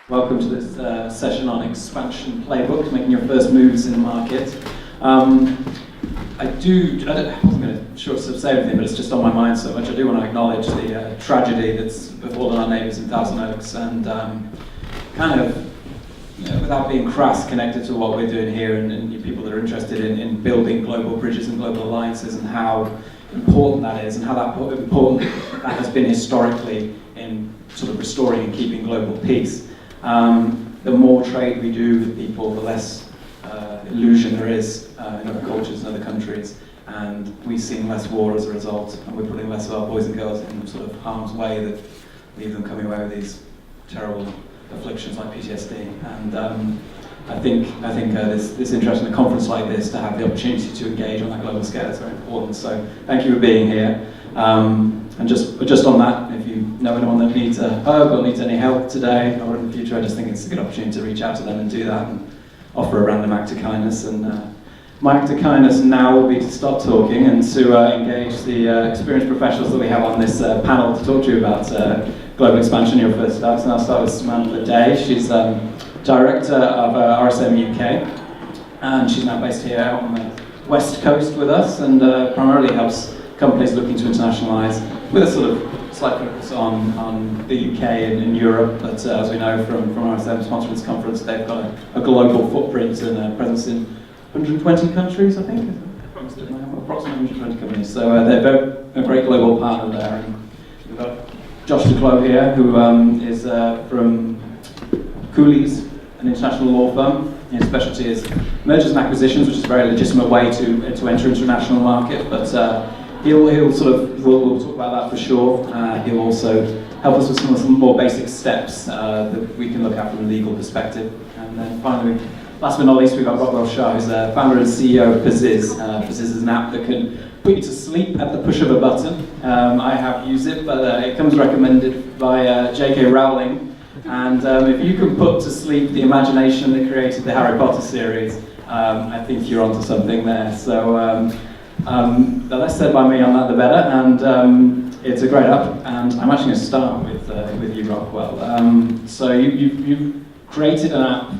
Welcome to this session on expansion playbook, making your first moves in the market. I wasn't going to say anything, but it's just on my mind so much. I do want to acknowledge the tragedy that's befallen our neighbours in Thousand Oaks, and kind of, without being crass, connected to what we're doing here, and you people that are interested in building global bridges and global alliances, and how important that is, and how important that has been historically in sort of restoring and keeping global peace. The more trade we do with people, the less illusion there is in other cultures and other countries, and we've seen less war as a result, and we're putting less of our boys and girls in sort of harm's way that leave them coming away with these terrible afflictions like PTSD. And I think this interest in a conference like this, to have the opportunity to engage on that global scale, is very important. So thank you for being here. And just on that, if you know anyone that needs a hug or needs any help today or in the future, I just think it's a good opportunity to reach out to them and do that and offer a random act of kindness. And my act of kindness now will be to stop talking and to engage the experienced professionals that we have on this panel to talk to you about global expansion. Your first starts, and I'll start with Samantha Day. She's Director of RSM UK, and she's now based here on the West Coast with us, and primarily helps companies looking to internationalise with a sort of slight focus on the UK and Europe. But as we know from RSM sponsoring this conference, they've got a global footprint and a presence in 120 countries, I think. Approximately 120 companies. So they're a great global partner there. And we've got Josh DeCloe here, who is from Cooley's, an international law firm. His specialty is mergers and acquisitions, which is a very legitimate way to enter into the international market. But we'll talk about that for sure. He'll also help us with some more basic steps that we can look at from a legal perspective. And then finally, last but not least, we've got Rob Shah, who's the founder and CEO of Pazziz. Pazziz is an app that can put you to sleep at the push of a button. I have used it, but it comes recommended by J.K. Rowling. And if you can put to sleep the imagination that created the Harry Potter series, I think you're onto something there. So the less said by me on that, the better. And it's a great app. And I'm actually going to start with you, Rockwell. So you've created an app,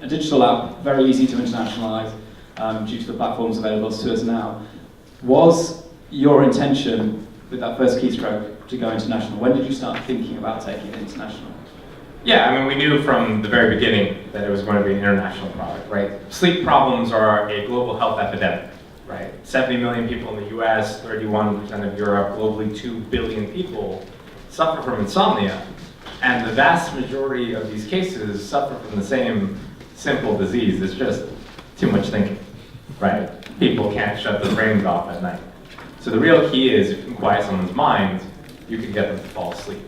a digital app, very easy to internationalize due to the platforms available to us now. Was your intention with that first keystroke to go international? When did you start thinking about taking it international? Yeah, I mean, we knew from the very beginning that it was going to be an international product, right? Sleep problems are a global health epidemic, right? 70 million people in the US, 31% of Europe, globally 2 billion people suffer from insomnia. And the vast majority of these cases suffer from the same simple disease. It's just too much thinking, right? People can't shut their brains off at night. So the real key is, if you can quiet someone's mind, you can get them to fall asleep.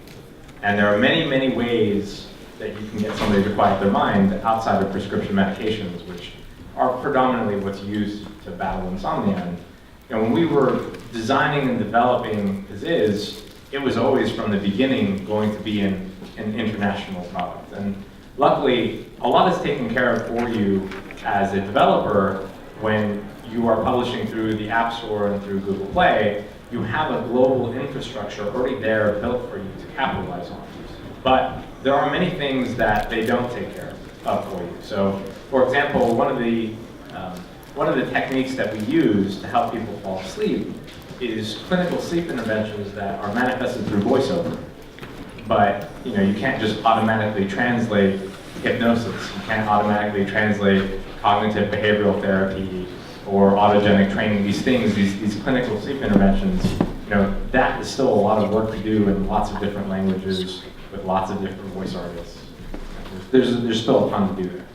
And there are many, many ways that you can get somebody to quiet their mind outside of prescription medications, which are predominantly what's used to battle insomnia. And when we were designing and developing Pazziz, it was always from the beginning going to be an international product. And luckily, a lot is taken care of for you as a developer when you are publishing through the App Store and through Google Play. You have a global infrastructure already there built for you to capitalize on. But there are many things that they don't take care of for you. So, for example, one of the techniques that we use to help people fall asleep is clinical sleep interventions that are manifested through voiceover. But you can't just automatically translate hypnosis. You can't automatically translate cognitive behavioral therapy or autogenic training. These things, these clinical sleep interventions, that is still a lot of work to do in lots of different languages with lots of different voice artists. There's still a ton to do there.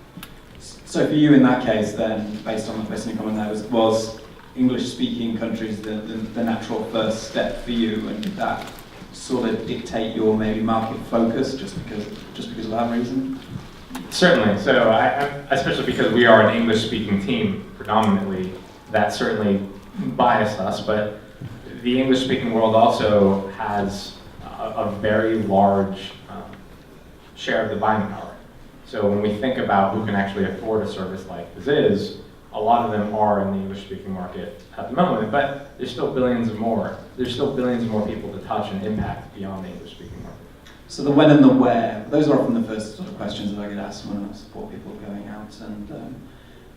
So for you in that case then, based on your comment there, was English-speaking countries the natural first step for you, and did that sort of dictate your maybe market focus just because of that reason? Certainly. So especially because we are an English-speaking team predominantly, that certainly biased us, but the English-speaking world also has a very large share of the buying power. So when we think about who can actually afford a service like Pazziz, a lot of them are in the English-speaking market at the moment, but there's still billions more people to touch and impact beyond the English-speaking market. So the when and the where, those are often the first sort of questions that I get asked when I support people going out and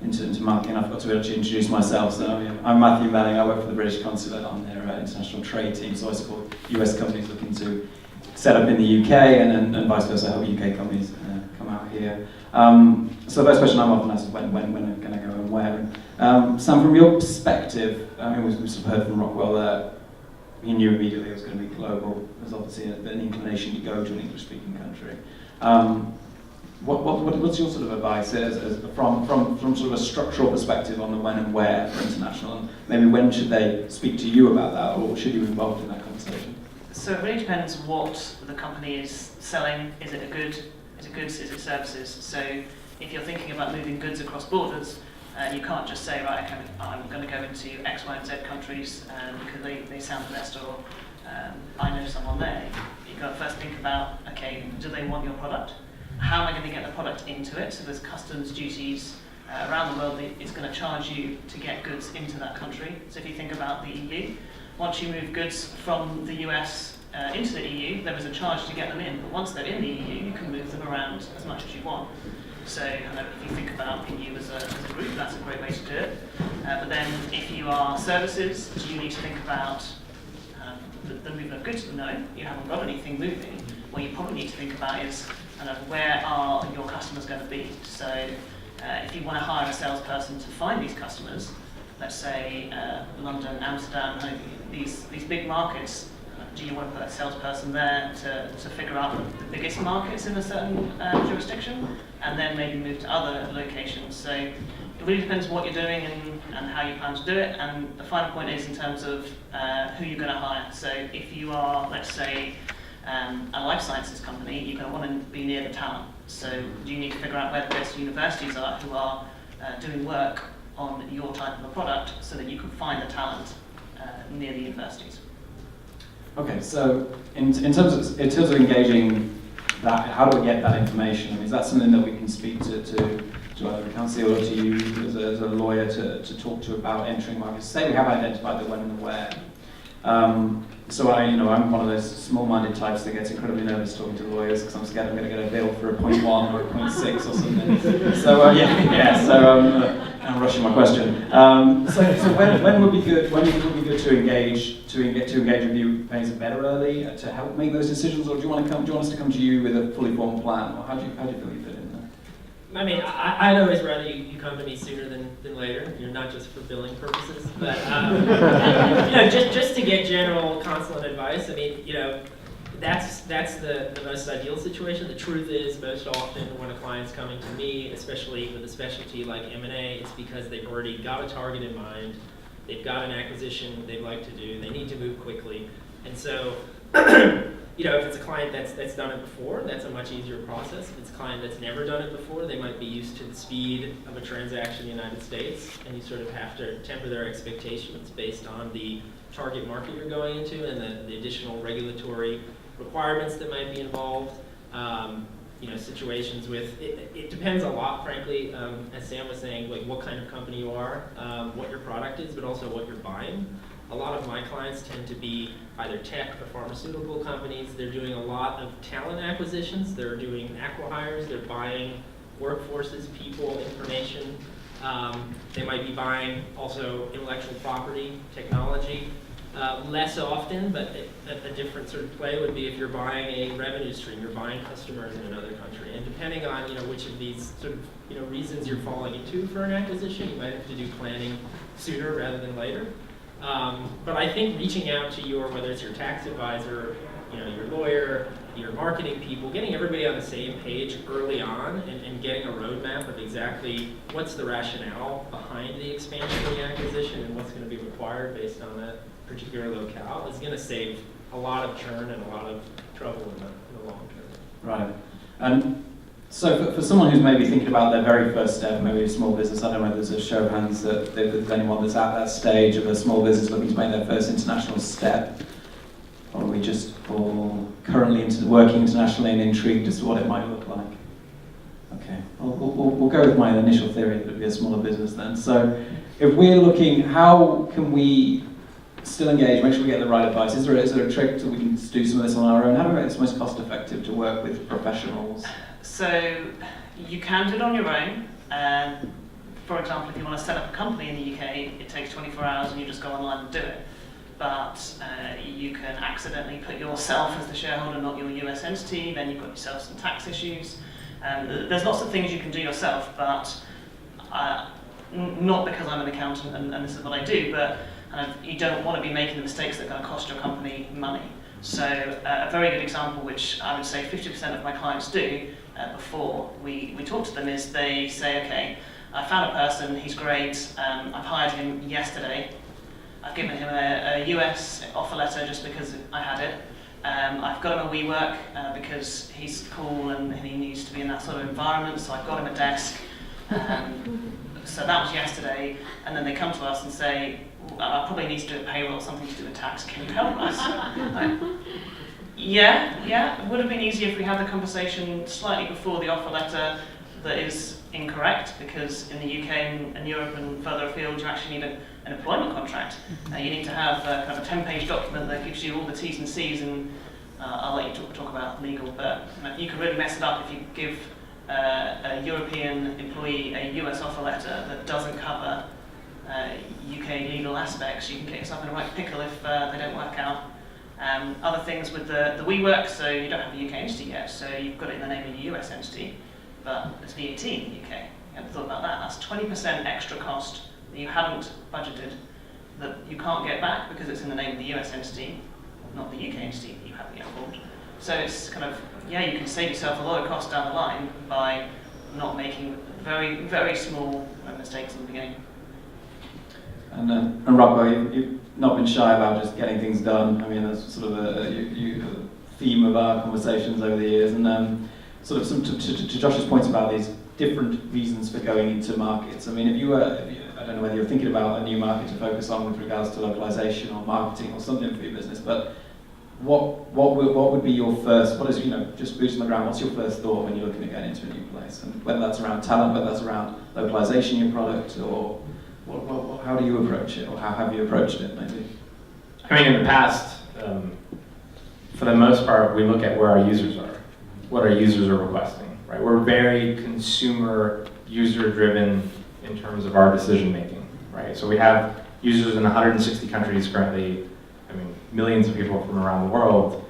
into marketing. I forgot to actually introduce myself. So yeah, I'm Matthew Manning. I work for the British Consulate on their international trade team. So I support US companies looking to set up in the UK and vice versa, help UK companies come out here. So the first question I'm often asked is when can I go and where? Sam, from your perspective, I mean, we've sort of heard from Rockwell that he knew immediately it was going to be global. There's obviously an inclination to go to an English-speaking country. What's your sort of advice from sort of a structural perspective on the when and where for international? And maybe when should they speak to you about that, or should you be involved in that conversation? So it really depends what the company is selling. Is it a good? Is it goods? Is it services? So if you're thinking about moving goods across borders, you can't just say, right, okay, I'm going to go into X, Y, and Z countries because they sound the best, or I know someone there. You've got to first think about, okay, do they want your product? How am I going to get the product into it? So there's customs duties around the world. It's going to charge you to get goods into that country. So if you think about the EU, once you move goods from the US into the EU, there is a charge to get them in. But once they're in the EU, you can move them around as much as you want. So if you think about EU as a group, that's a great way to do it. But then if you are services, you need to think about the movement of goods. No, you haven't got anything moving. What you probably need to think about is where are your customers going to be. So if you want to hire a salesperson to find these customers, let's say London, Amsterdam, these big markets, do you want to put a salesperson there to figure out the biggest markets in a certain jurisdiction, and then maybe move to other locations? So it really depends what you're doing and how you plan to do it. And the final point is in terms of who you're going to hire. So if you are, let's say, a life sciences company, you're going to want to be near the talent. So you need to figure out where the best universities are who are doing work on your type of a product, so that you can find the talent near the universities. Okay, so in terms of engaging that, how do we get that information? I mean, is that something that we can speak to either the council or to you as a lawyer to talk to about entering markets? Say we have identified the when and the where. So I'm one of those small-minded types that gets incredibly nervous talking to lawyers because I'm scared I'm going to get a bill for a 0.1 or a 0.6 or something. So I'm rushing my question. So when would be good? When would be good to engage with you? Is it better early to help make those decisions, or do you want us to come to you with a fully formed plan? Or how do you feel you fit in there? I mean, I'd always rather you come to me sooner than later. You're not just for billing purposes, but just to get general consulate advice. I mean, that's the most ideal situation. The truth is, most often when a client's coming to me, especially with a specialty like M&A, it's because they've already got a target in mind. They've got an acquisition they'd like to do. They need to move quickly, and so. If it's a client that's done it before, that's a much easier process. If it's a client that's never done it before, they might be used to the speed of a transaction in the United States, and you sort of have to temper their expectations based on the target market you're going into and the additional regulatory requirements that might be involved. Situations with, it depends a lot, frankly, as Sam was saying, like what kind of company you are, what your product is, but also what you're buying. A lot of my clients tend to be either tech or pharmaceutical companies. They're doing a lot of talent acquisitions. They're doing acqui-hires. They're buying workforces, people, information. They might be buying also intellectual property, technology. Less often, but a different sort of play would be if you're buying a revenue stream, you're buying customers in another country. And depending on which of these sort of reasons you're falling into for an acquisition, you might have to do planning sooner rather than later. But I think reaching out to whether it's your tax advisor, your lawyer, your marketing people, getting everybody on the same page early on and getting a roadmap of exactly what's the rationale behind the expansion of the acquisition and what's going to be required based on that particular locale is going to save a lot of churn and a lot of trouble in the long term. Right. And so for someone who's maybe thinking about their very first step, maybe a small business, I don't know whether there's a show of hands that there's anyone that's at that stage of a small business looking to make their first international step, or are we just all currently working internationally and intrigued as to what it might look like? Okay, we'll go with my initial theory that it'd be a smaller business then. So if we're looking, how can we still engage, make sure we get the right advice. Is there a trick that we can just do some of this on our own? How do we make this most cost effective to work with professionals? So you can do it on your own. For example, if you want to set up a company in the UK, it takes 24 hours and you just go online and do it. But you can accidentally put yourself as the shareholder, not your US entity, then you've got yourself some tax issues. There's lots of things you can do yourself, but not because I'm an accountant and this is what I do, but you don't want to be making the mistakes that are going to cost your company money. So a very good example, which I would say 50% of my clients do before we talk to them, is they say, okay, I found a person, he's great, I've hired him yesterday, I've given him a US offer letter just because I had it, I've got him a WeWork because he's cool and he needs to be in that sort of environment, so I've got him a desk. So that was yesterday, and then they come to us and say, I probably need to do a payroll, something to do with tax, can you help us? Yeah, it would have been easier if we had the conversation slightly before the offer letter that is incorrect, because in the UK and Europe and further afield you actually need an employment contract. You need to have kind of a 10-page document that gives you all the T's and C's, and I'll let you talk about legal, but you can really mess it up if you give a European employee a US offer letter that doesn't cover UK legal aspects. You can get yourself in a right pickle if they don't work out. Other things with the WeWork, so you don't have a UK entity yet, so you've got it in the name of your US entity, but there's VAT in the UK. You haven't thought about that. That's 20% extra cost that you haven't budgeted that you can't get back because it's in the name of the US entity, not the UK entity that you haven't yet formed. So it's kind of, yeah, you can save yourself a lot of cost down the line by not making very, very small mistakes in the beginning. And Rocco, you've not been shy about just getting things done. I mean, that's sort of a theme of our conversations over the years. And sort of to Josh's points about these different reasons for going into markets. I mean, if you I don't know whether you're thinking about a new market to focus on with regards to localization or marketing or something for your business, but what would be your first, what is, just boots on the ground, what's your first thought when you're looking at getting into a new place? And whether that's around talent, whether that's around localization of your product, or how do you approach it, or how have you approached it, maybe? I mean, in the past, for the most part, we look at where our users are, what our users are requesting, right? We're very consumer, user-driven in terms of our decision-making, right? So we have users in 160 countries currently. I mean, millions of people from around the world.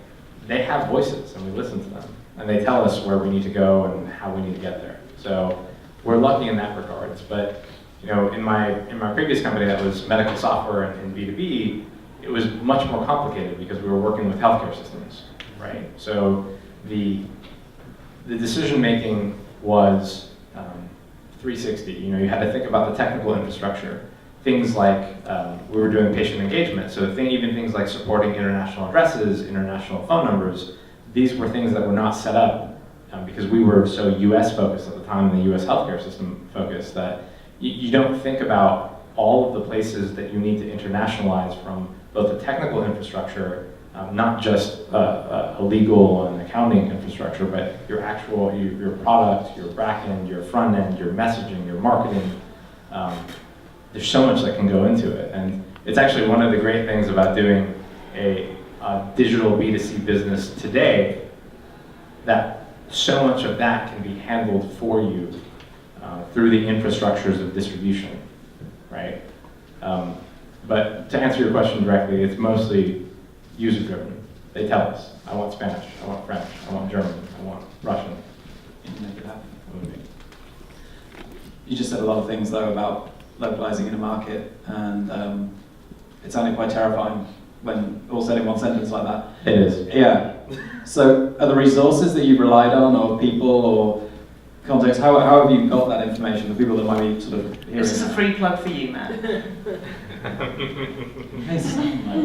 They have voices, and we listen to them, and they tell us where we need to go and how we need to get there. So we're lucky in that regards. But in my previous company that was medical software and B2B, it was much more complicated because we were working with healthcare systems, right? So the decision making was 360. You had to think about the technical infrastructure. Things like, we were doing patient engagement, so even things like supporting international addresses, international phone numbers, these were things that were not set up because we were so US focused at the time, and the US healthcare system focused, that you don't think about all of the places that you need to internationalize from both the technical infrastructure, not just a legal and accounting infrastructure, but your actual, your product, your back end, your front end, your messaging, your marketing. There's so much that can go into it, and it's actually one of the great things about doing a digital B2C business today, that so much of that can be handled for you through the infrastructures of distribution, right? But to answer your question directly, it's mostly user-driven. They tell us, I want Spanish, I want French, I want German, I want Russian. And you make it happen. You just said a lot of things, though, about localizing in a market, and it sounded quite terrifying when all said in one sentence like that. It is. Yeah. So are the resources that you've relied on, or people, or context, how have you got that information, the people that might be sort of hearing This is a that? free plug for you, Matt.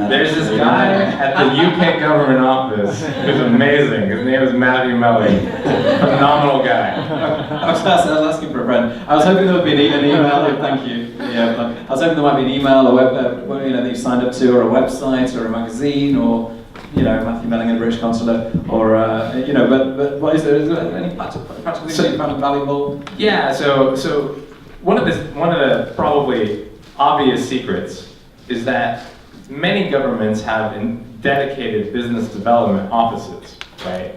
There's this guy at the UK government office who's amazing. His name is Matthew Melly. Phenomenal guy. I was asking for a friend. I was hoping there would be an email. Thank you. Yeah, I was hoping there might be an email, a web, that you signed up to, or a website, or a magazine, or Matthew Melling at British Consulate, or But what is there? Is there any practical things that you found valuable? Yeah. So one of the probably obvious secrets is that many governments have dedicated business development offices, right?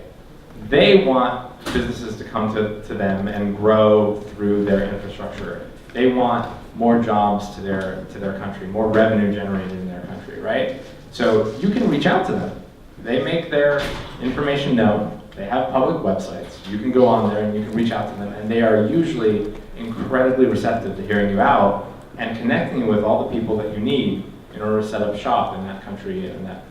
They want businesses to come to them and grow through their infrastructure. They want more jobs to their country, more revenue generated in their country, right? So you can reach out to them. They make their information known. They have public websites. You can go on there and you can reach out to them, and they are usually incredibly receptive to hearing you out and connecting you with all the people that you need in order to set up shop in that country and in that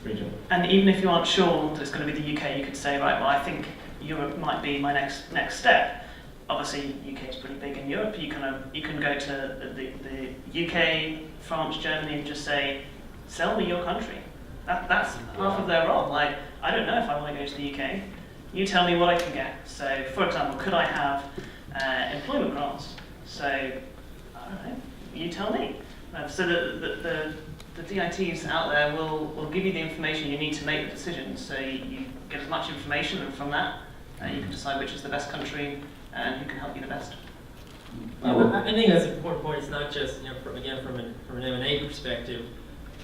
region. And even if you aren't sure that it's going to be the UK, you could say, right, well, I think Europe might be my next step. Obviously, UK is pretty big in Europe. You can go to the UK, France, Germany, and just say, sell me your country. That's half of their role. Like, I don't know if I want to go to the UK. You tell me what I can get. So, for example, could I have employment grants? So, I don't know. You tell me. So the DITs out there will give you the information you need to make the decision. So you get as much information, and from that, you can decide which is the best country and who can help you the best. I think that's an important point. It's not just, from an M&A perspective,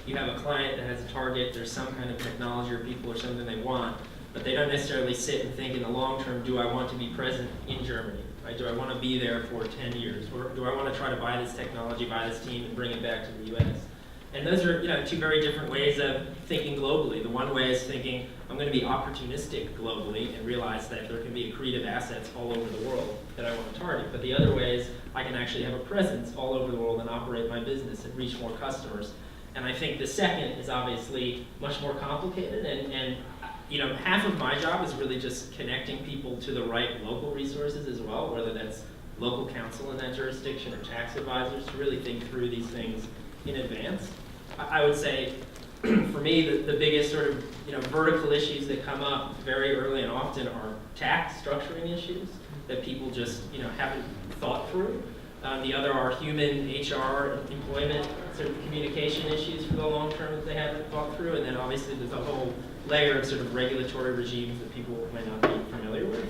you have a client that has a target, there's some kind of technology or people or something they want, but they don't necessarily sit and think in the long term, do I want to be present in Germany? Right? Do I want to be there for 10 years? Or do I want to try to buy this technology, buy this team, and bring it back to the US? And those are two very different ways of thinking globally. The one way is thinking, I'm going to be opportunistic globally and realize that there can be accretive assets all over the world that I want to target. But the other way is I can actually have a presence all over the world and operate my business and reach more customers. And I think the second is obviously much more complicated, and half of my job is really just connecting people to the right local resources as well, whether that's local counsel in that jurisdiction or tax advisors, to really think through these things in advance. I would say, for me, the biggest sort of vertical issues that come up very early and often are tax structuring issues that people just haven't thought through. The other are human, HR, employment, sort of communication issues for the long term that they haven't thought through, and then obviously there's a whole layer of sort of regulatory regimes that people might not be familiar with.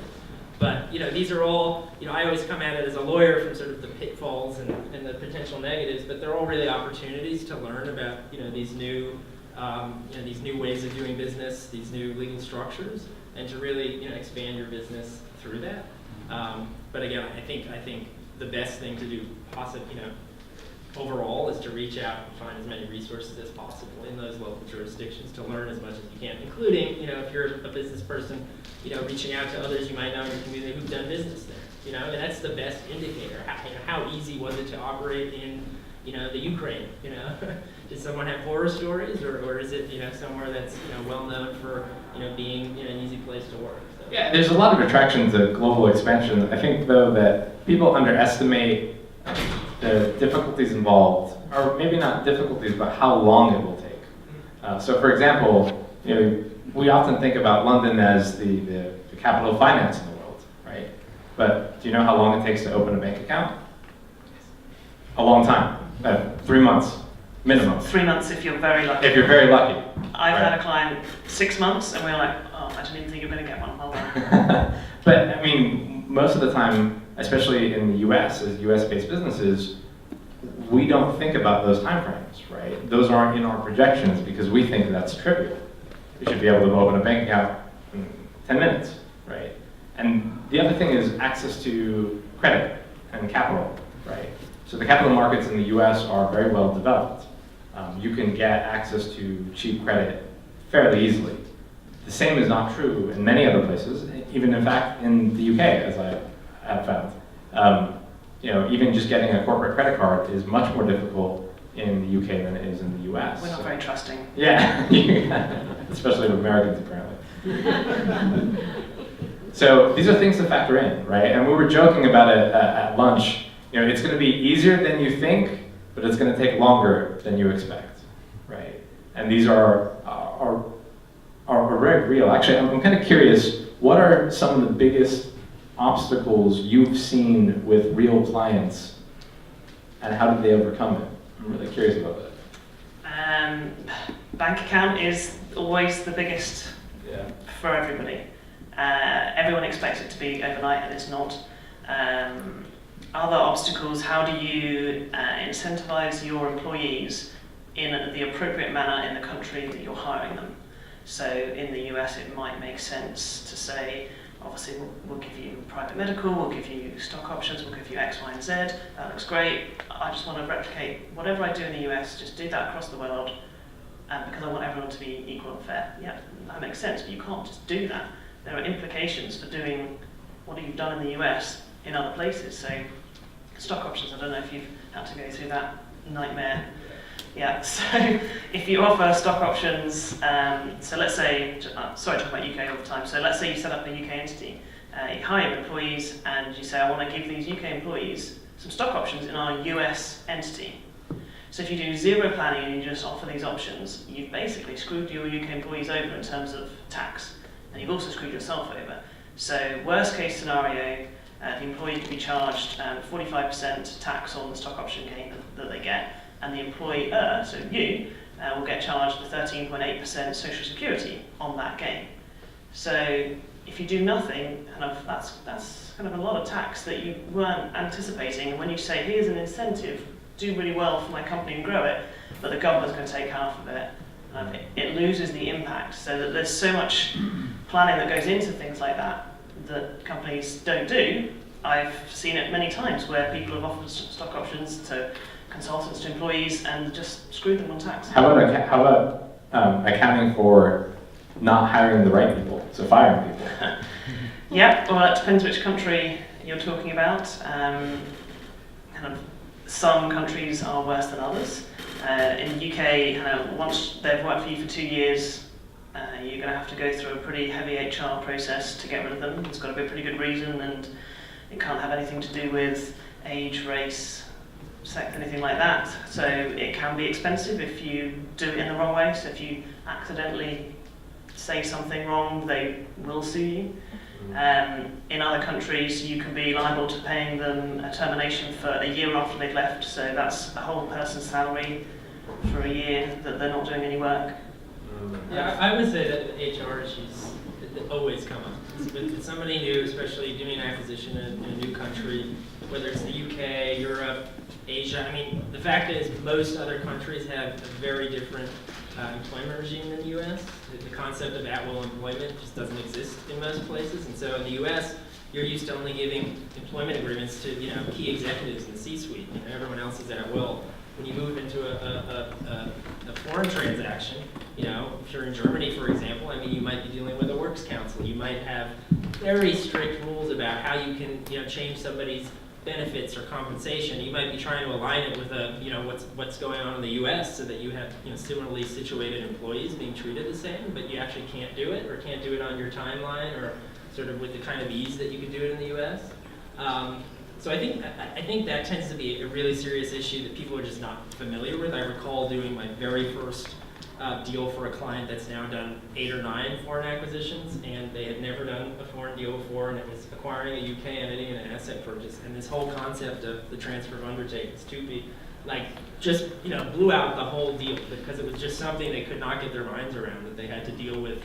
But these are all, I always come at it as a lawyer from sort of the pitfalls and the potential negatives, but they're all really opportunities to learn about these new ways of doing business, these new legal structures, and to really expand your business through that. But again, I think the best thing to do, overall, is to reach out and find as many resources as possible in those local jurisdictions to learn as much as you can, including, if you're a business person, reaching out to others you might know in your community who've done business there. And that's the best indicator. How easy was it to operate in, the Ukraine? Did someone have horror stories, or is it, somewhere that's well known for, being an easy place to work? So. Yeah, there's a lot of attraction to global expansion. I think though that people underestimate the difficulties involved, or maybe not difficulties, but how long it will take. So for example, we often think about London as the capital of finance in the world, right? But do you know how long it takes to open a bank account? A long time, 3 months, minimum. 3 months if you're very lucky. If you're very lucky. I've had a client 6 months, and we were like, oh, I didn't even think you were going to get one. Hold on. But I mean, most of the time, especially in the US, as US-based businesses, we don't think about those timeframes, right? Those aren't in our projections because we think that's trivial. We should be able to open a bank account in 10 minutes, right? And the other thing is access to credit and capital, right? So the capital markets in the US are very well developed. You can get access to cheap credit fairly easily. The same is not true in many other places, even in fact in the UK, as I have found. Even just getting a corporate credit card is much more difficult in the UK than it is in the US. We're not very trusting. Yeah, especially with Americans apparently. So these are things to factor in, right? And we were joking about it at lunch. It's going to be easier than you think, but it's going to take longer than you expect, right? And these are very real. Actually, I'm kind of curious, what are some of the biggest obstacles you've seen with real clients, and how did they overcome it? I'm really curious about that. Bank account is always the biggest for everybody. Everyone expects it to be overnight, and it's not. Other obstacles, how do you incentivize your employees in the appropriate manner in the country that you're hiring them. So in the US, it might make sense to say, obviously, we'll give you private medical, we'll give you stock options, we'll give you X, Y, and Z. That looks great. I just want to replicate whatever I do in the US, just do that across the world, because I want everyone to be equal and fair. Yeah, that makes sense, but you can't just do that. There are implications for doing what you've done in the US in other places. So stock options, I don't know if you've had to go through that nightmare. Yeah, so if you offer stock options, so let's say, sorry to talk about UK all the time, so let's say you set up a UK entity, you hire your employees and you say, I want to give these UK employees some stock options in our US entity. So if you do zero planning and you just offer these options, you've basically screwed your UK employees over in terms of tax, and you've also screwed yourself over. So worst case scenario, the employee could be charged 45% tax on the stock option gain that they get, and the employer, so you, will get charged the 13.8% social security on that gain. So if you do nothing, that's kind of a lot of tax that you weren't anticipating. And when you say, here's an incentive, do really well for my company and grow it, but the government's going to take half of it, it loses the impact. So that there's so much planning that goes into things like that that companies don't do. I've seen it many times where people have offered stock options to consultants to employees and just screwed them on tax. How about accounting for not hiring the right people, so firing people? Yeah, well, it depends which country you're talking about. Kind of some countries are worse than others. In the UK, once they've worked for you for 2 years, you're going to have to go through a pretty heavy HR process to get rid of them. It's got to be a pretty good reason, and it can't have anything to do with age, race, sex, anything like that. So it can be expensive if you do it in the wrong way. So if you accidentally say something wrong, they will sue you. In other countries, you can be liable to paying them a termination for a year after they've left. So that's a whole person's salary for a year that they're not doing any work. Yeah, I would say that HR issues always come up. With somebody new, especially doing an acquisition in a new country, whether it's the UK, Europe, Asia. I mean, the fact is most other countries have a very different employment regime than the US. The concept of at-will employment just doesn't exist in most places. And so in the US, you're used to only giving employment agreements to key executives in the C-suite. Everyone else is at will. When you move into a foreign transaction, if you're in Germany, for example, I mean, you might be dealing with a works council. You might have very strict rules about how you can, change somebody's benefits or compensation. You might be trying to align it with what's going on in the U.S. so that you have, similarly situated employees being treated the same, but you actually can't do it, or can't do it on your timeline, or sort of with the kind of ease that you can do it in the U.S. So I think that tends to be a really serious issue that people are just not familiar with. I recall doing my very first deal for a client that's now done 8 or 9 foreign acquisitions, and they had never done a foreign deal before, and it was acquiring a UK entity and an asset purchase. And this whole concept of the transfer of undertakings, just blew out the whole deal, because it was just something they could not get their minds around, that they had to deal with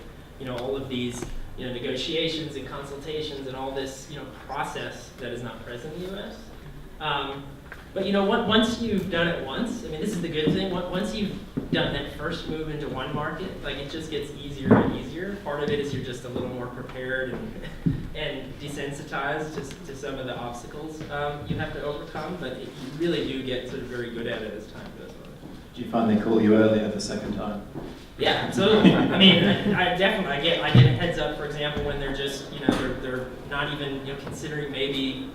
all of these negotiations and consultations and all this process that is not present in the U.S. But once you've done it once, I mean, this is the good thing. Once you've done that first move into one market, it just gets easier and easier. Part of it is you're just a little more prepared and desensitized to some of the obstacles you have to overcome. But you really do get sort of very good at it as time goes on. Do you find they call you earlier the second time? Yeah, absolutely. I mean, I get a heads up, for example, when they're just, they're not even, considering maybe,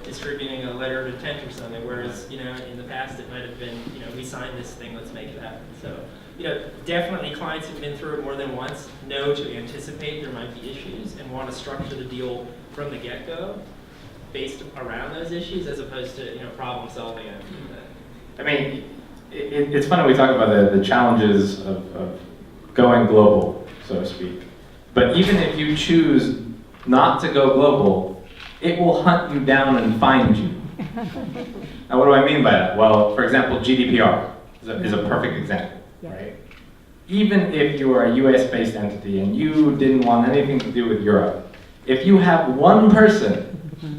distributing a letter of intent or something, whereas, in the past it might have been, we signed this thing, let's make it happen. So, definitely clients who've been through it more than once know to anticipate there might be issues and want to structure the deal from the get-go based around those issues, as opposed to, problem solving after that. I mean, it's funny we talk about the challenges of going global, so to speak. But even if you choose not to go global, it will hunt you down and find you. Now, what do I mean by that? Well, for example, GDPR is a perfect example, right? Even if you are a US-based entity and you didn't want anything to do with Europe, if you have one person,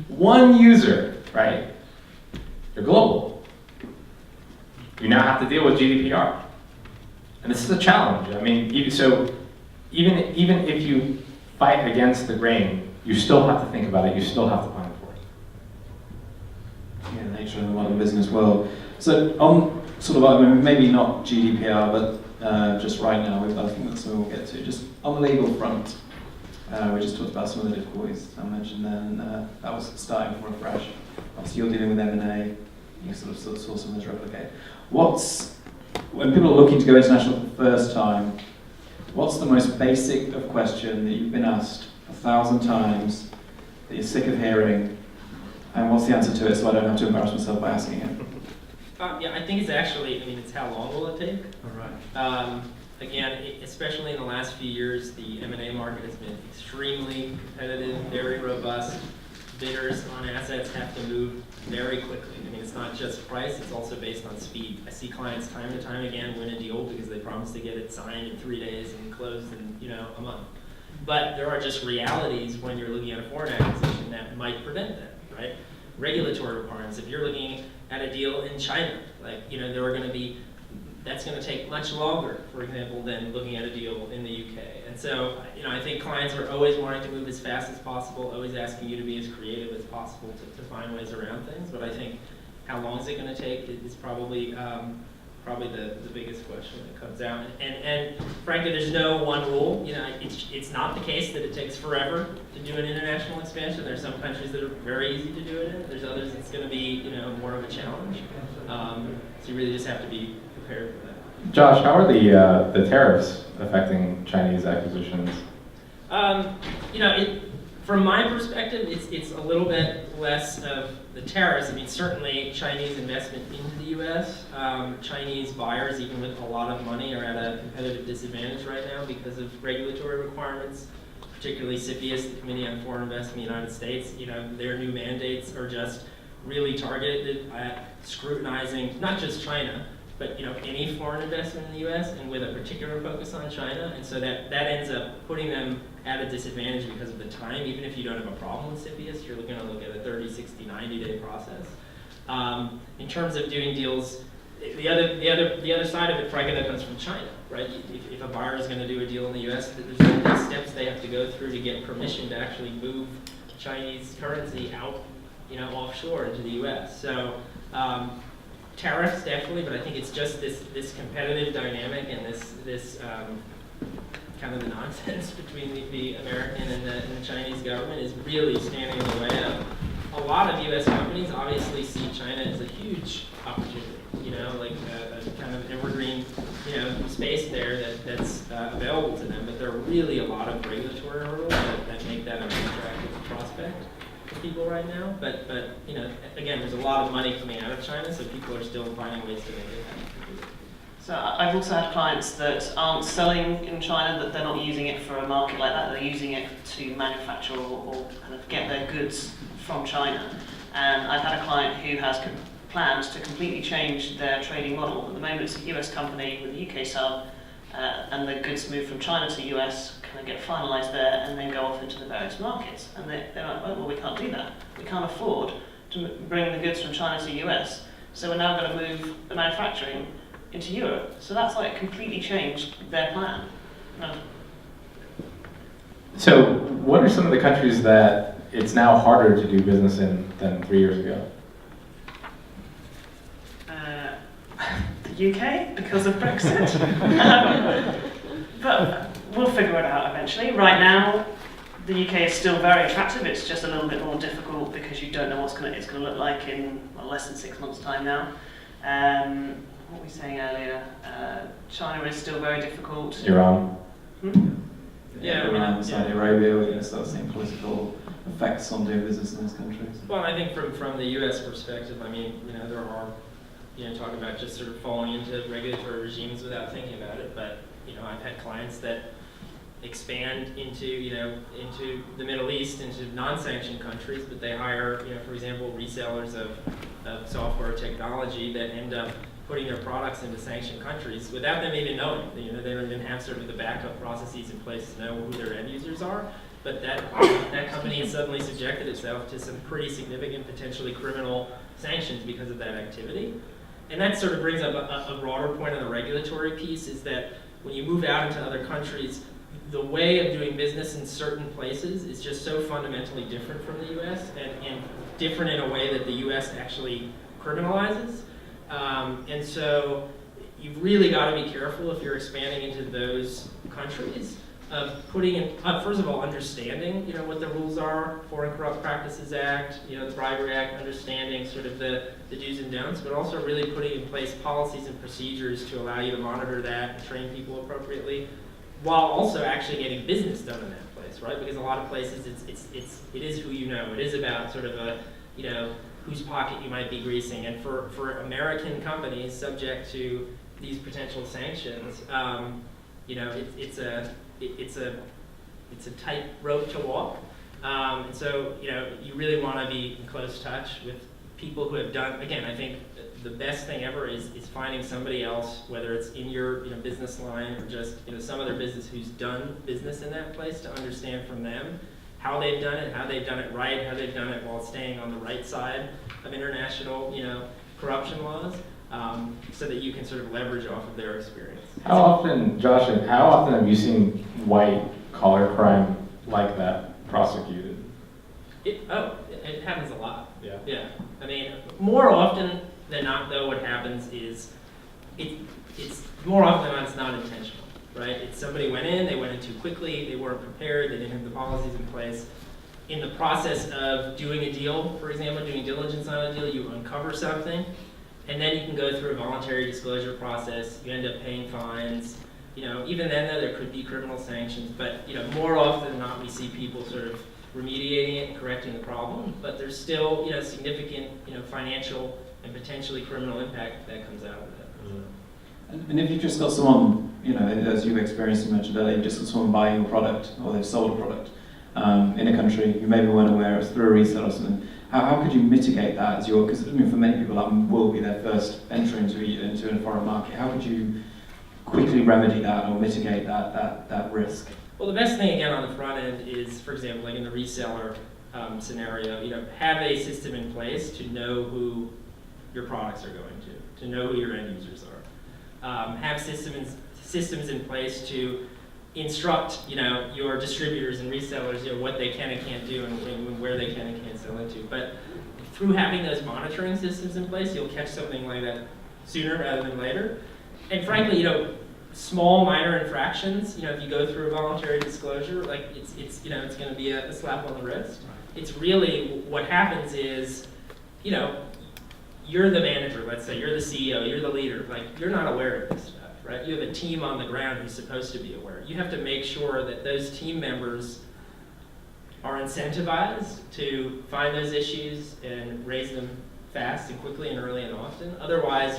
one user, right, you're global. You now have to deal with GDPR. And this is a challenge. I mean, even if you fight against the grain, you still have to think about it. You still have to plan for it. Yeah, nature of the modern business world. So on sort of, I mean, maybe not GDPR, but just right now, I think that's what we'll get to. Just on the legal front, we just talked about some of the difficulties I mentioned then. That was starting from afresh. Obviously, you're dealing with M&A. You sort of saw some of this replicate. When people are looking to go international for the first time, what's the most basic of question that you've been asked 1,000 times that you're sick of hearing, and what's the answer to it so I don't have to embarrass myself by asking it? Yeah, I think it's actually, I mean, it's how long will it take? All right. Again, especially in the last few years, the M&A market has been extremely competitive, very robust. Bidders on assets have to move very quickly. I mean, it's not just price, it's also based on speed. I see clients time and time again win a deal because they promise to get it signed in 3 days and closed in a month. But there are just realities when you're looking at a foreign acquisition that might prevent that, right? Regulatory requirements. If you're looking at a deal in China, there are going to be, that's going to take much longer, for example, than looking at a deal in the UK. And so, I think clients are always wanting to move as fast as possible, always asking you to be as creative as possible to find ways around things. But I think how long is it going to take is probably the biggest question that comes out. And frankly, there's no one rule. It's not the case that it takes forever to do an international expansion. There's some countries that are very easy to do it in. There's others that's going to be more of a challenge. So you really just have to be prepared for that. Josh, how are the tariffs affecting Chinese acquisitions? From my perspective, it's a little bit less of the tariffs. I mean, certainly Chinese investment into the U.S. Chinese buyers, even with a lot of money, are at a competitive disadvantage right now because of regulatory requirements, particularly CFIUS, the Committee on Foreign Investment in the United States. Their new mandates are just really targeted at scrutinizing not just China, but any foreign investment in the U.S. and with a particular focus on China, and so that ends up putting them at a disadvantage because of the time. Even if you don't have a problem with CFIUS, you're going to look at a 30, 60, 90-day process. In terms of doing deals, the other side of it, frankly, that comes from China, right? If a buyer is going to do a deal in the U.S., there's all these steps they have to go through to get permission to actually move Chinese currency out, offshore into the U.S. So. Tariffs definitely, but I think it's just this competitive dynamic and this kind of the nonsense between the American and the Chinese government is really standing in the way of a lot of U.S. companies. Obviously, see China as a huge opportunity. A kind of evergreen space there that's available to them. But there are really a lot of regulatory hurdles that make that an attractive prospect for people right now, but again, there's a lot of money coming out of China, so people are still finding ways to make it happen. So I've also had clients that aren't selling in China, that they're not using it for a market like that, they're using it to manufacture or kind of get their goods from China. And I've had a client who has plans to completely change their trading model. At the moment it's a US company with a UK sub, and the goods move from China to US, kind of get finalised there, and then go off into the various markets. And they're like, well, we can't do that. We can't afford to bring the goods from China to US, so we're now going to move the manufacturing into Europe. So that's completely changed their plan. No. So what are some of the countries that it's now harder to do business in than 3 years ago? The UK, because of Brexit. But we'll figure it out eventually. Right now, the UK is still very attractive. It's just a little bit more difficult because you don't know what it's going to look like in less than 6 months' time now. What were we saying earlier? China is still very difficult. Iran? Yeah, Iran, Saudi Arabia, we're going to start seeing political effects on doing business in those countries. Well, I think from the U.S. perspective, there are, talk about just sort of falling into regulatory regimes without thinking about it, but, I've had clients that expand into the Middle East, into non-sanctioned countries, but they hire, for example, resellers of software technology that end up putting their products into sanctioned countries without them even knowing. They don't even have sort of the backup processes in place to know who their end users are. But that company has suddenly subjected itself to some pretty significant, potentially criminal sanctions because of that activity. And that sort of brings up a broader point on the regulatory piece, is that when you move out into other countries, the way of doing business in certain places is just so fundamentally different from the US, and different in a way that the US actually criminalizes. And so you've really got to be careful if you're expanding into those countries of putting in, first of all, understanding, what the rules are, Foreign Corrupt Practices Act, the Bribery Act, understanding sort of the do's and don'ts, but also really putting in place policies and procedures to allow you to monitor that and train people appropriately, while also actually getting business done in that place, right? Because a lot of places it is who you know. It is about sort of a, whose pocket you might be greasing. And for American companies subject to these potential sanctions, it's a tight rope to walk, and so you really want to be in close touch with people who have done. Again, I think the best thing ever is finding somebody else, whether it's in your business line or just some other business who's done business in that place, to understand from them how they've done it right, how they've done it while staying on the right side of international corruption laws, so that you can sort of leverage off of their experience. How often, Josh, how often have you seen white collar crime like that prosecuted? It happens a lot. Yeah. Yeah. I mean, more often than not, though, what happens is it's more often than not, it's not intentional, right? It's somebody went in too quickly, they weren't prepared, they didn't have the policies in place. In the process of doing a deal, for example, doing diligence on a deal, you uncover something, and then you can go through a voluntary disclosure process. You end up paying fines. Even then, though, there could be criminal sanctions. But more often than not, we see people sort of remediating it and correcting the problem. But there's still significant financial and potentially criminal impact that comes out of that. Mm-hmm. And if you've just got someone, as you've experienced, you mentioned earlier, you've just got someone buying a product, or they've sold a product in a country, you maybe weren't aware it's through a reseller or something. How could you mitigate that as because for many people that will be their first entry into a foreign market. How would you quickly remedy that or mitigate that risk? Well, the best thing again on the front end is, for example, like in the reseller scenario, have a system in place to know who your products are going to know who your end users are. Have systems in place to instruct your distributors and resellers what they can and can't do and where they can and can't sell into. But through having those monitoring systems in place, you'll catch something like that sooner rather than later. And frankly, small minor infractions, if you go through a voluntary disclosure, like it's going to be a slap on the wrist. It's really what happens is, you're the manager, let's say, you're the CEO, you're the leader, like you're not aware of this stuff. Right? You have a team on the ground who's supposed to be aware. You have to make sure that those team members are incentivized to find those issues and raise them fast and quickly and early and often. Otherwise,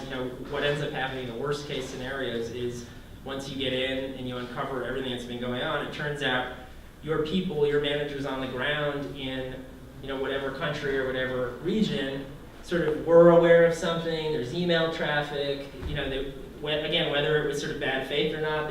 what ends up happening in the worst case scenarios is once you get in and you uncover everything that's been going on, it turns out your people, your managers on the ground in whatever country or whatever region sort of were aware of something. There's email traffic. Whether it was sort of bad faith or not,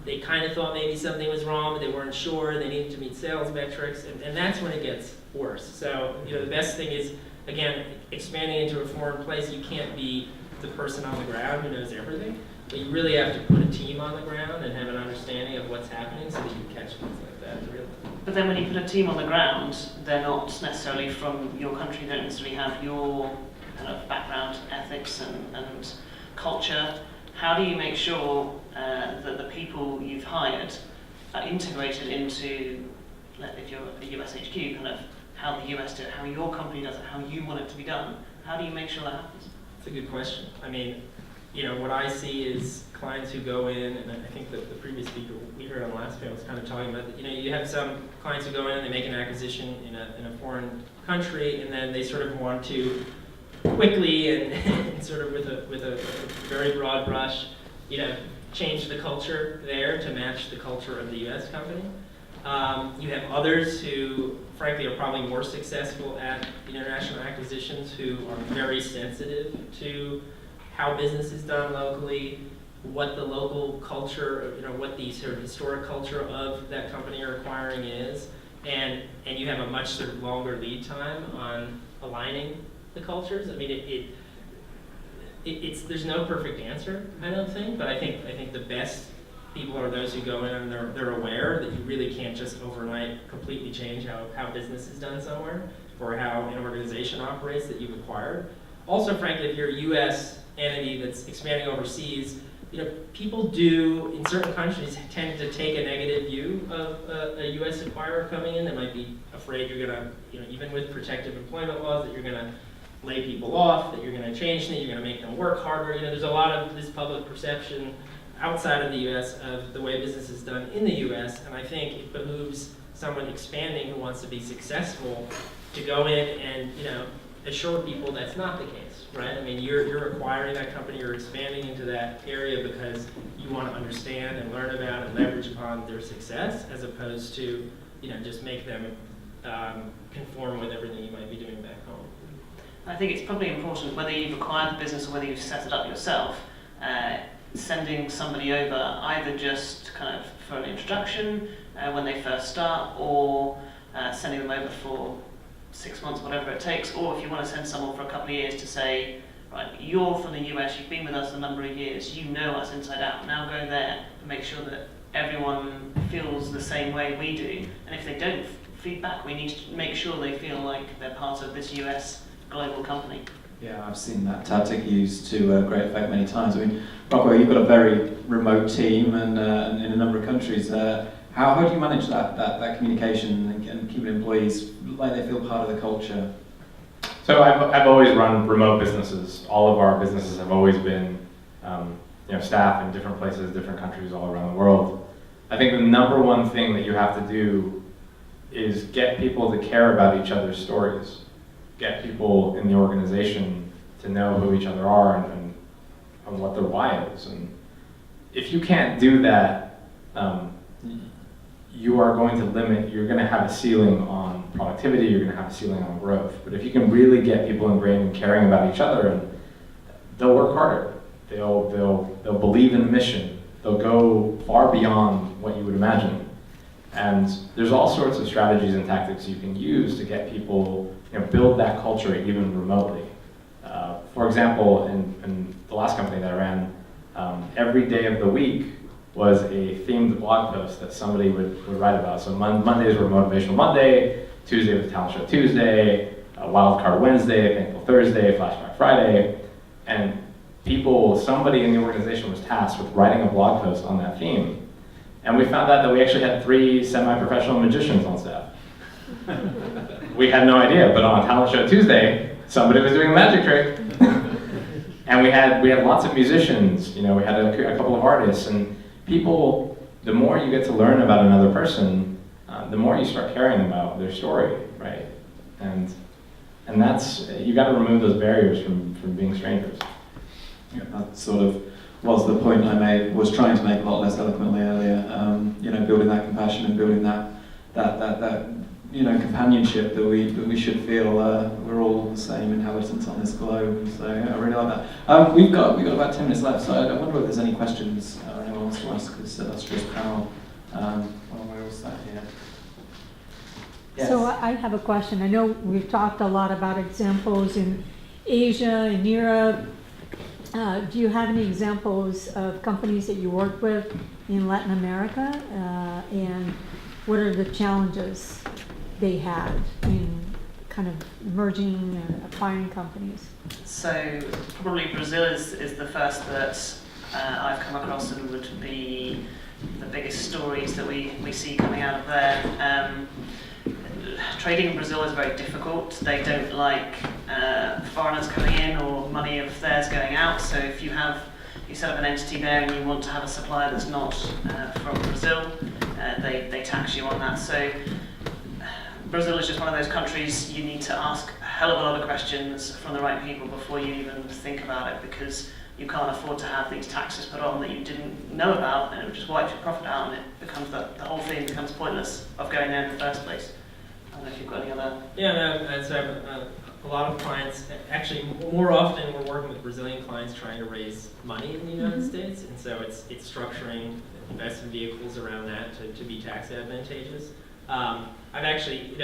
they kind of thought maybe something was wrong, but they weren't sure. They needed to meet sales metrics, and that's when it gets worse. So the best thing is, again, expanding into a foreign place. You can't be the person on the ground who knows everything, but you really have to put a team on the ground and have an understanding of what's happening so that you catch things like that. Really. But then when you put a team on the ground, they're not necessarily from your country. They don't necessarily have your kind of background, ethics, and culture. How do you make sure that the people you've hired are integrated into, if you're a US HQ, kind of how the US do it, how your company does it, how you want it to be done? How do you make sure that happens? That's a good question. I mean, what I see is clients who go in, and I think that the previous speaker we heard on the last panel was kind of talking about that. You have some clients who go in and they make an acquisition in a foreign country, and then they sort of want to quickly and sort of with a very broad brush, change the culture there to match the culture of the U.S. company. You have others who, frankly, are probably more successful at international acquisitions, who are very sensitive to how business is done locally, what the local culture, what the sort of historic culture of that company you're acquiring is, and you have a much sort of longer lead time on aligning the cultures. I mean, there's no perfect answer, I don't think, but I think the best people are those who go in and they're aware that you really can't just overnight completely change how business is done somewhere or how an organization operates that you've acquired. Also, frankly, if you're a U.S. entity that's expanding overseas, people do, in certain countries, tend to take a negative view of a U.S. acquirer coming in. They might be afraid you're going to, even with protective employment laws, that you're going to lay people off, that you're going to change things, you're going to make them work harder. There's a lot of this public perception outside of the U.S. of the way business is done in the U.S., and I think it behooves someone expanding who wants to be successful to go in and, assure people that's not the case, right? I mean, you're acquiring that company, you're expanding into that area because you want to understand and learn about and leverage upon their success, as opposed to, just make them conform with everything you might be doing back home. I think it's probably important, whether you've acquired the business or whether you've set it up yourself, sending somebody over either just kind of for an introduction when they first start, or sending them over for 6 months, whatever it takes, or if you want to send someone for a couple of years to say, right, you're from the US, you've been with us a number of years, you know us inside out, now go there and make sure that everyone feels the same way we do. And if they don't feedback, we need to make sure they feel like they're part of this US global company. Yeah, I've seen that tactic used to great effect many times. I mean, Rockwell, you've got a very remote team and in a number of countries. How do you manage that communication and keeping employees like they feel part of the culture? So I've always run remote businesses. All of our businesses have always been staff in different places, different countries all around the world. I think the number one thing that you have to do is get people to care about each other's stories. Get people in the organization to know who each other are and what their why is. And if you can't do that, you are going to limit, you're going to have a ceiling on productivity, you're going to have a ceiling on growth. But if you can really get people ingrained in caring about each other, and they'll work harder, they'll believe in the mission, they'll go far beyond what you would imagine. And there's all sorts of strategies and tactics you can use to get people, build that culture even remotely. For example, in the last company that I ran, every day of the week was a themed blog post that somebody would write about. So Mondays were Motivational Monday, Tuesday was Talent Show Tuesday, Wildcard Wednesday, Thankful Thursday, Flashback Friday, and somebody in the organization was tasked with writing a blog post on that theme. And we found out that we actually had 3 semi-professional magicians on staff. We had no idea, but on Talent Show Tuesday, somebody was doing a magic trick. And we had lots of musicians, we had a couple of artists, and people, the more you get to learn about another person, the more you start caring about their story, right? And that's, you got to remove those barriers from being strangers. Yeah, that sort of was the point I was trying to make a lot less eloquently earlier. Building that compassion and building that companionship that we should feel we're all the same inhabitants on this globe. So yeah, I really like that. We've got about 10 minutes left, so I wonder if there's any questions anyone wants to ask this illustrious panel while we're all sat here. Yes. So I have a question. I know we've talked a lot about examples in Asia and Europe. Do you have any examples of companies that you work with in Latin America, and what are the challenges they had in kind of merging and acquiring companies? So probably Brazil is the first that I've come across and would be the biggest stories that we see coming out of there. Trading in Brazil is very difficult. They don't like foreigners coming in or money of theirs going out. So if you set up an entity there and you want to have a supplier that's not from Brazil, they tax you on that. So Brazil is just one of those countries you need to ask a hell of a lot of questions from the right people before you even think about it, because you can't afford to have these taxes put on that you didn't know about, and it would just wipe your profit out, and it becomes the whole thing becomes pointless of going there in the first place. I don't know if you've got any other... Yeah, no, so a lot of clients, actually more often we're working with Brazilian clients trying to raise money in the United States, and so it's structuring investment vehicles around that to be tax advantageous. I've actually,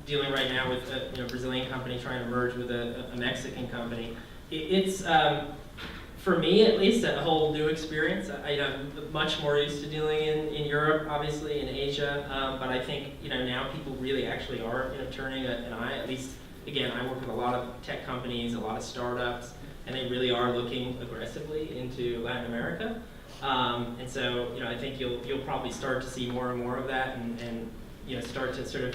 dealing right now with a Brazilian company trying to merge with a Mexican company. It's, for me at least, a whole new experience. I'm much more used to dealing in Europe, obviously, in Asia, but I think, now people really actually are, turning an eye, at least, again, I work with a lot of tech companies, a lot of startups, and they really are looking aggressively into Latin America. And so, I think you'll probably start to see more and more of that and start to sort of,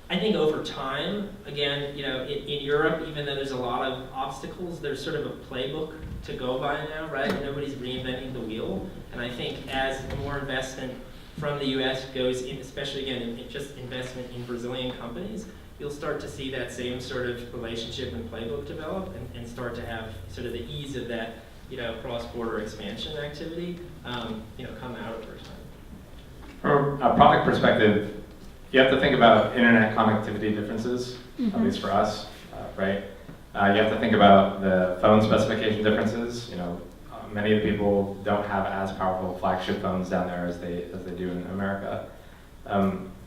I think over time, again, in Europe, even though there's a lot of obstacles, there's sort of a playbook to go by now, right? Nobody's reinventing the wheel. And I think as more investment from the US goes in, especially again, in just investment in Brazilian companies, you'll start to see that same sort of relationship and playbook develop and start to have sort of the ease of that, cross-border expansion activity, come out over time. From a product perspective, you have to think about internet connectivity differences, at least for us, right? You have to think about the phone specification differences. Many of the people don't have as powerful flagship phones down there as they do in America.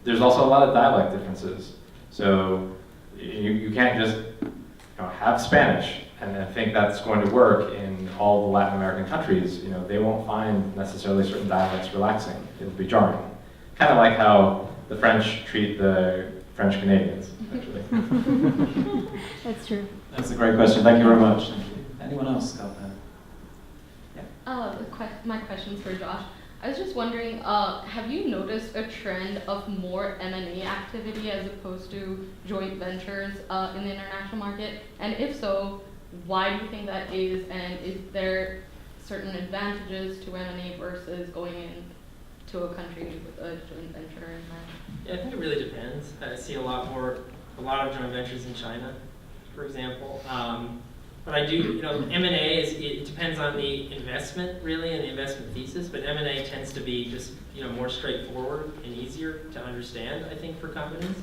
There's also a lot of dialect differences. So you can't just have Spanish and then think that's going to work in all the Latin American countries. They won't find necessarily certain dialects relaxing. It'll be jarring. Kind of like how the French treat the French Canadians, actually. That's true. That's a great question. Thank you very much. Thank you. Anyone else got that? Yeah. My question's for Josh. I was just wondering, have you noticed a trend of more M&A activity as opposed to joint ventures in the international market? And if so, why do you think that is? And is there certain advantages to M&A versus going into a country with a joint venture in mind? Yeah, I think it really depends. I see a lot of joint ventures in China, for example. But I do, M&A it depends on the investment really and the investment thesis, but M&A tends to be just, more straightforward and easier to understand, I think, for companies.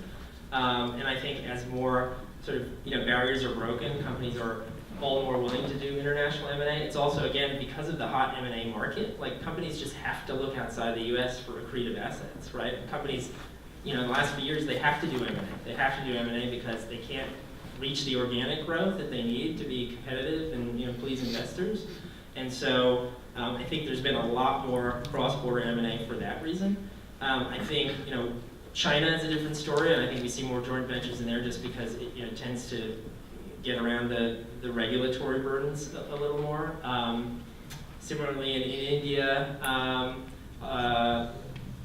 And I think as more sort of, barriers are broken, companies are all more willing to do international M&A. It's also, again, because of the hot M&A market, like companies just have to look outside the US for accretive assets, right? Companies, in the last few years, they have to do M&A. They have to do M&A because they can't reach the organic growth that they need to be competitive and please investors. And so I think there's been a lot more cross-border M&A for that reason. I think China is a different story, and I think we see more joint ventures in there just because it tends to get around the regulatory burdens a little more. Similarly in India.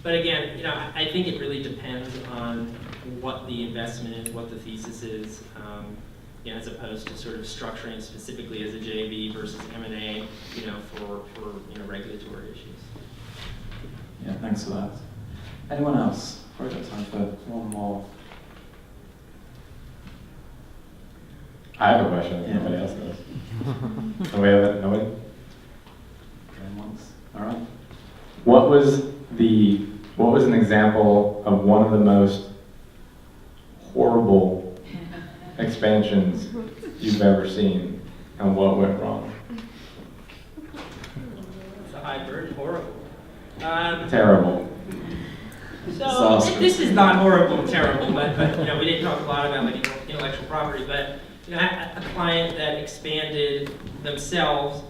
But again, I think it really depends on what the investment is, what the thesis is, as opposed to sort of structuring it specifically as a JV versus M&A, for regulatory issues. Yeah, thanks for that. Anyone else? Probably got time for one more. I have a question if nobody else does. Nobody? Going once. All right. What was an example of one of the most horrible expansions you've ever seen, and what went wrong? It's a hybrid, horrible. Terrible. So this is not horrible and terrible, but we didn't talk a lot about like intellectual property, but I had a client that expanded themselves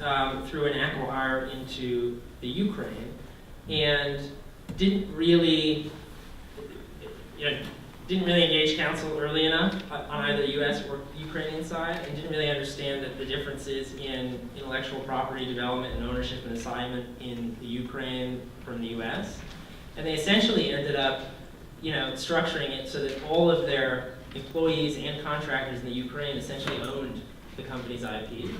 through an acqui-hire into the Ukraine, and didn't really engage counsel early enough on either the U.S. or Ukrainian side, and didn't really understand that the differences in intellectual property development and ownership and assignment in the Ukraine from the U.S. And they essentially ended up, structuring it so that all of their employees and contractors in the Ukraine essentially owned the company's IP.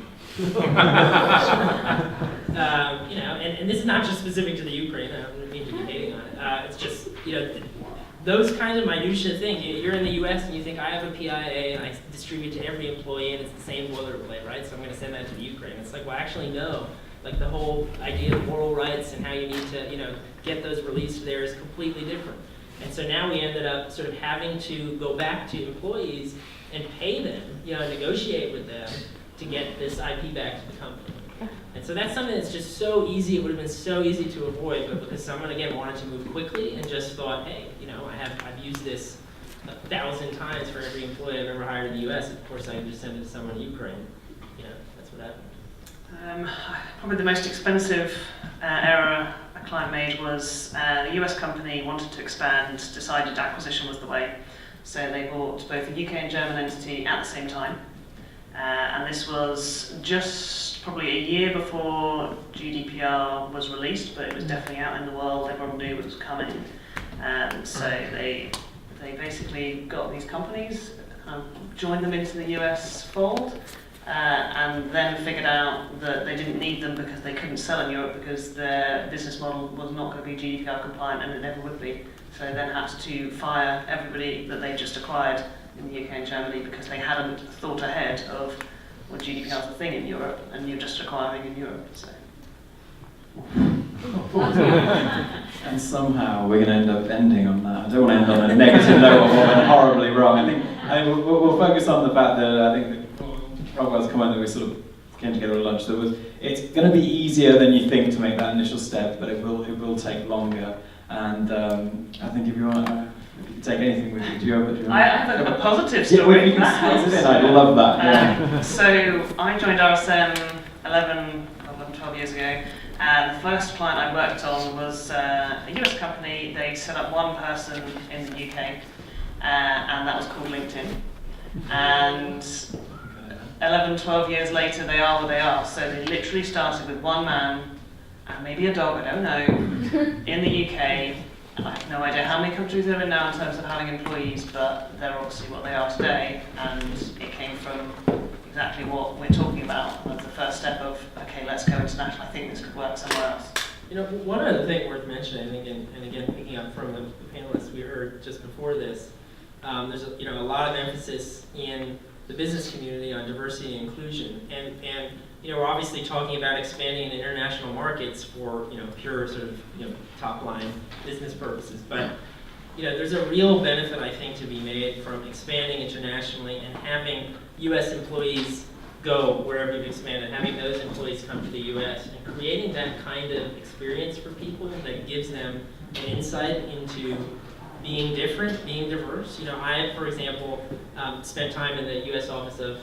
And this is not just specific to the Ukraine. I don't mean to be hating on it. It's just, those kinds of minutiae things. You're in the U.S. and you think, I have a PIA and I distribute to every employee and it's the same boilerplate, right? So I'm going to send that to the Ukraine. It's like, well, actually, no. Like the whole idea of moral rights and how you need to, get those released there is completely different. And so now we ended up sort of having to go back to employees and pay them, negotiate with them to get this IP back to the company. And so that's something that's just so easy. It would have been so easy to avoid, but because someone again wanted to move quickly and just thought, hey, I've used this 1,000 times for every employee I've ever hired in the U.S. Of course, I can just send it to someone in Ukraine. That's what happened? Probably the most expensive error a client made was the US company wanted to expand, decided acquisition was the way. So they bought both a UK and German entity at the same time. And this was just probably a year before GDPR was released, but it was definitely out in the world, everyone knew it was coming. So they basically got these companies, joined them into the US fold, and then figured out that they didn't need them because they couldn't sell in Europe because their business model was not going to be GDPR compliant, and it never would be. So they then had to fire everybody that they just acquired in the UK and Germany because they hadn't thought ahead of, well, GDPR is a thing in Europe and you're just acquiring in Europe. So. And somehow we're going to end up ending on that. I don't want to end on a negative note or what went horribly wrong. I think we'll focus on the fact that I think Rockwell's comment that we sort of came together at lunch. It's going to be easier than you think to make that initial step, but it will take longer. And I think if you want to take anything with you, do you have I have a positive story. I love that. Yeah. So I joined RSM 12 years ago. And the first client I worked on was a US company. They set up one person in the UK, and that was called LinkedIn. And 12 years later, they are where they are. So they literally started with one man, and maybe a dog, I don't know, in the UK. I have no idea how many countries they're in now in terms of having employees, but they're obviously what they are today. And it came from exactly what we're talking about, was the first step of, okay, let's go international. I think this could work somewhere else. You know, one other thing worth mentioning, I think, and again, picking up from the panelists we heard just before this, there's a lot of emphasis in the business community on diversity and inclusion, and we're obviously talking about expanding in international markets for pure sort of top line business purposes, but there's a real benefit, I think, to be made from expanding internationally and having U.S. employees go wherever you've expanded, having those employees come to the U.S. and creating that kind of experience for people that gives them an insight into being different, being diverse. I, for example, spent time in the U.S. office of,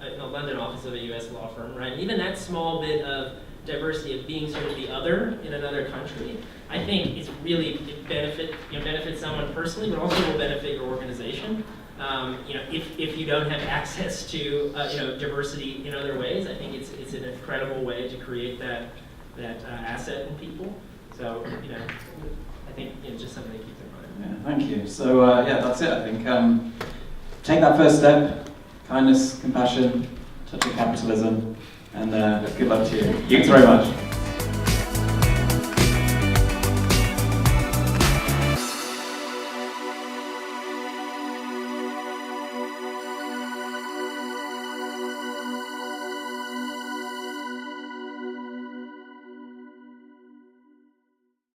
in the London office of a U.S. law firm, right? And even that small bit of diversity of being sort of the other in another country, I think is really benefits someone personally, but also will benefit your organization. If you don't have access to diversity in other ways, I think it's an incredible way to create that asset in people. So I think just something to keep in mind. Yeah, thank you. So that's it. I think take that first step: kindness, compassion, touch of capitalism, and good luck to you. Thanks very much.